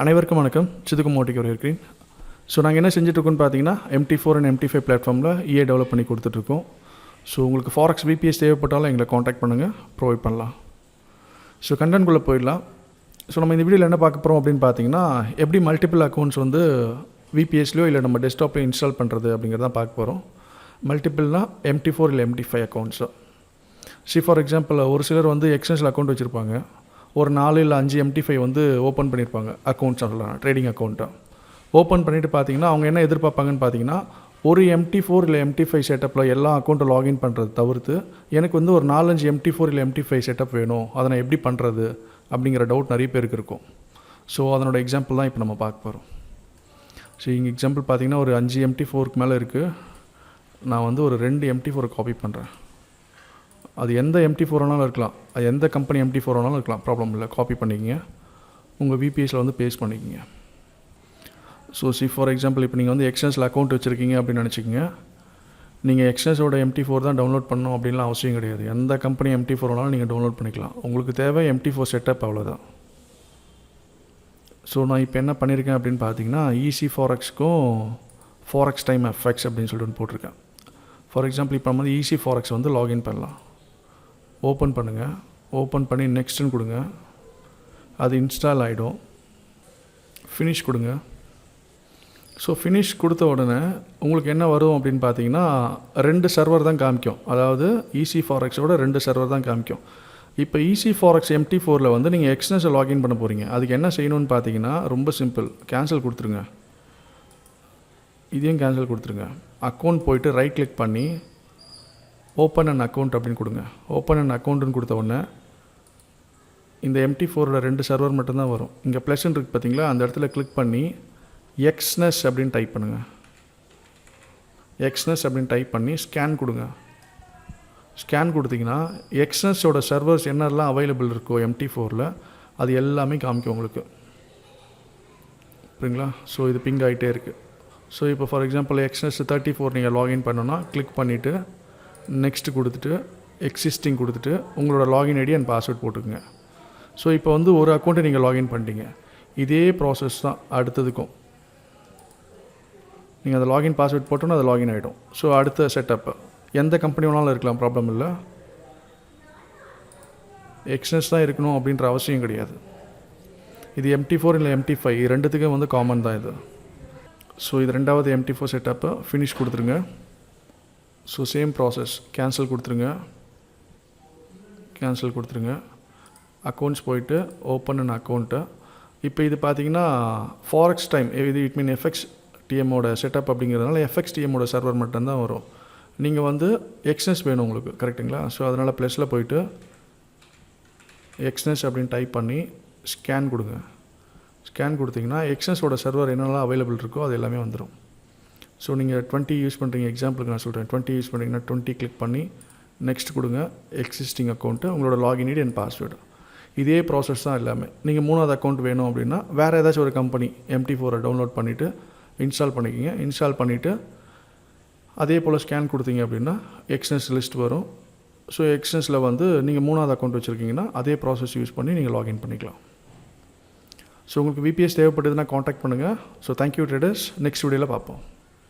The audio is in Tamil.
அனைவருக்கும் வணக்கம். சிதுகுமார் இருக்கிறேன். ஸோ நாங்கள் என்ன செஞ்சுட்ருக்கோன்னு பார்த்தீங்கன்னா Mt4 அண்ட் Mt5 பிளாட்ஃபார்மில் டெவலப் பண்ணி கொடுத்துட்ருக்கோம். ஸோ உங்களுக்கு ஃபாரெக்ஸ் VPS தேவைப்பட்டாலும் எங்களை காண்டாக்ட் பண்ணுங்கள், ப்ரொவைட் பண்ணலாம். ஸோ கண்டென்ட்குள்ளே போயிடலாம். ஸோ நம்ம இந்த வீடியோவில் என்ன பார்க்க போகிறோம் அப்படின்னு பார்த்தீங்கன்னா, எப்படி மல்டிபிள் அக்கௌண்ட்ஸ் வந்து VPSலையோ இல்லை நம்ம டெஸ்க்டாப்லையோ இன்ஸ்டால் பண்ணுறது அப்படிங்கிறதான் பார்க்க போகிறோம். மல்டிபிள்னால் Mt4 இல்லை Mt5 அக்கௌண்ட்ஸு. ஃபார் எக்ஸாம்பிள் ஒரு சிலர் வந்து எக்ஸ்டென்ஷன் அக்கௌண்ட் வச்சுருப்பாங்க. ஒரு 4 இல்லை 5 Mt5 வந்து ஓப்பன் பண்ணியிருப்பாங்க அக்கௌண்ட்ஸ், சொல்லலாம் ட்ரேடிங் அக்கௌண்ட்டை ஓப்பன் பண்ணிவிட்டு பார்த்தீங்கன்னா அவங்க என்ன எதிர்பார்ப்பாங்கன்னு பார்த்தீங்கன்னா, ஒரு Mt4 இல்லை Mt5 செட்டப்பில் எல்லா அக்கௌண்ட்டை லாகின் பண்ணுறது தவிர்த்து எனக்கு வந்து ஒரு 4-5 Mt4 இல்லை Mt5 செட்டப் வேணும், அதை நான் எப்படி பண்ணுறது அப்படிங்கிற டவுட் நிறைய பேருக்கு இருக்கும். ஸோ அதனோட எக்ஸாம்பிள் தான் இப்போ நம்ம பார்க்க போகிறோம். ஸோ இங்கே எக்ஸாம்பிள் பார்த்தீங்கன்னா ஒரு 5 Mt4க்கு மேலே இருக்குது. நான் வந்து ஒரு 2 Mt4 காப்பி பண்ணுறேன். அது எந்த Mt4 வேணாலும் இருக்கலாம், அது எந்த கம்பெனி Mt4 வேணாலும் இருக்கலாம், ப்ராப்ளம் இல்லை. காப்பி பண்ணிக்கிங்க, உங்கள் VPSயில் வந்து பேஸ்ட் பண்ணிக்கிங்க. ஸோ ஃபார் எக்ஸாம்பிள் இப்போ நீங்கள் வந்து எக்ஸ்டென்ஸில் அக்கௌண்ட் வச்சுருக்கீங்க அப்படின்னு நினச்சிக்கிங்க. நீங்கள் எக்ஸ்டென்ஸோட Mt4 தான் டவுன்லோட் பண்ணணும் அப்படின்லாம் அவசியம் கிடையாது. எந்த கம்பெனி Mt4 வேணாலும் நீங்கள் டவுன்லோட் பண்ணிக்கலாம். உங்களுக்கு தேவை Mt4 செட்டப், அவ்வளோதான். ஸோ நான் இப்போ என்ன பண்ணியிருக்கேன் அப்படின்னு பார்த்தீங்கன்னா, EC4Xக்கும் ஃபாரெக்ஸ் டைம் எஃப்எக்ஸ் அப்படின்னு சொல்லிட்டு போட்டிருக்கேன். ஃபார் எக்ஸாம்பிள் இப்போ நம்ம வந்து EC4X வந்து லாகின் பண்ணலாம். ஓப்பன் பண்ணுங்கள், ஓப்பன் பண்ணி நெக்ஸ்ட்டுன்னு கொடுங்க. அது இன்ஸ்டால் ஆகிடும். ஃபினிஷ் கொடுங்க. ஸோ ஃபினிஷ் கொடுத்த உடனே உங்களுக்கு என்ன வரும் அப்படின்னு பார்த்தீங்கன்னா, 2 சர்வர் தான் காமிக்கும். அதாவது EC4Xோட 2 சர்வர் தான் காமிக்கும். இப்போ EC4X Mt4ல் வந்து நீங்கள் எக்ஸ்டென்ஸை லாகின் பண்ண போகிறீங்க. அதுக்கு என்ன செய்யணும்னு பார்த்தீங்கன்னா, ரொம்ப சிம்பிள். கேன்சல் கொடுத்துருங்க, இதையும் கேன்சல் கொடுத்துருங்க. அக்கௌண்ட் போய்ட்டு ரைட் கிளிக் பண்ணி ஓப்பன் அண்ட் அக்கௌண்ட் அப்படின்னு கொடுங்க. ஓப்பன் அண்ட் அக்கௌண்ட்டுன்னு கொடுத்த உடனே இந்த Mt4ஓட 2 சர்வர் மட்டும்தான் வரும். இங்கே ப்ளஸ்ன்னு இருக்குது பார்த்தீங்களா, அந்த இடத்துல கிளிக் பண்ணி எக்ஸ்னஸ் அப்படின்னு டைப் பண்ணுங்கள். எக்ஸ்னஸ் அப்படின்னு டைப் பண்ணி ஸ்கேன் கொடுங்க. ஸ்கேன் கொடுத்தீங்கன்னா எக்ஸ்னஸோட சர்வர்ஸ் என்னெல்லாம் அவைலபிள் இருக்கோ Mt4ல் அது எல்லாமே காமிக்கும் உங்களுக்கு, புரியுங்களா? ஸோ இது பிங் ஆகிட்டே இருக்குது. ஸோ இப்போ ஃபார் எக்ஸாம்பிள் எக்ஸ்னஸ் 34 நீங்கள் லாகின் பண்ணோன்னா கிளிக் பண்ணிவிட்டு நெக்ஸ்ட்டு கொடுத்துட்டு எக்ஸிஸ்டிங் கொடுத்துட்டு உங்களோட லாகின் ஐடி அண்ட் பாஸ்வேர்ட் போட்டுக்குங்க. ஸோ இப்போ வந்து ஒரு அக்கௌண்ட்டை நீங்கள் லாகின் பண்ணிட்டீங்க. இதே ப்ராசஸ் தான் அடுத்ததுக்கும். நீங்கள் அந்த லாகின் பாஸ்வேர்ட் போட்டோன்னா அது லாகின் ஆகிடும். ஸோ அடுத்த செட்டப்பு எந்த கம்பெனி வேணாலும் இருக்கலாம், ப்ராப்ளம் இல்லை. எக்ஸ்டென்ஸ் தான் இருக்கணும் அப்படின்ற அவசியம் கிடையாது. இது Mt4 இல்லை Mt5 ரெண்டுத்துக்கும் வந்து காமன் தான் இது. ஸோ இது 2வது Mt4 செட்டப்பு. ஃபினிஷ் கொடுத்துருங்க. So same process. கேன்சல் கொடுத்துருங்க, கேன்சல் கொடுத்துருங்க. அக்கௌண்ட்ஸ் போயிட்டு ஓப்பன் அண்ட் அக்கௌண்ட்டு. இப்போ இது பார்த்தீங்கன்னா ஃபாரெக்ஸ் டைம், இது இட் மீன் FXTMோட செட்டப் அப்படிங்கிறதுனால FXTMோட சர்வர் மட்டும்தான் வரும். நீங்கள் வந்து எக்ஸ்னஸ் வேணும் உங்களுக்கு, கரெக்டுங்களா? ஸோ அதனால் ப்ளஸில் போயிட்டு எக்ஸ்னஸ் அப்படின்னு டைப் பண்ணி ஸ்கேன் கொடுங்க. ஸ்கேன் கொடுத்தீங்கன்னா எக்ஸ்னஸோட சர்வர் என்னெல்லாம் அவைலபிள் இருக்கோ அது எல்லாமே வந்துடும். ஸோ நீங்கள் 20 யூஸ் பண்ணுறீங்க, எக்ஸாம்பிளுக்கு நான் சொல்கிறேன். 20 யூஸ் பண்ணுறீங்கன்னா 20 கிளிக் பண்ணி நெக்ஸ்ட் கொடுங்க. எக்ஸிஸ்டிங் அக்கௌண்ட்டு, உங்களோட லாகின் ஐடி அண்ட் பாஸ்வேர்டு. இதே ப்ராசஸ் தான் எல்லாமே. நீங்கள் 3வது அக்கௌண்ட் வேணும் அப்படின்னா வேறு ஏதாச்சும் ஒரு கம்பெனி Mt4 டவுன்லோட் பண்ணிவிட்டு இன்ஸ்டால் பண்ணிக்கிங்க. இன்ஸ்டால் பண்ணிவிட்டு அதே போல் ஸ்கேன் கொடுத்தீங்க அப்படின்னா எக்ஸ்டென்ஸ் லிஸ்ட் வரும். ஸோ எக்ஸ்டென்ஸில் வந்து நீங்கள் 3வது அக்கௌண்ட் வச்சுருக்கீங்கன்னா அதே ப்ராசஸ் யூஸ் பண்ணி நீங்கள் லாகின் பண்ணிக்கலாம். ஸோ உங்களுக்கு VPS தேவைப்பட்டதுன்னா காண்டாக்ட் பண்ணுங்கள். So thank you traders. நெக்ஸ்ட் வீடியோவில் பார்ப்போம்.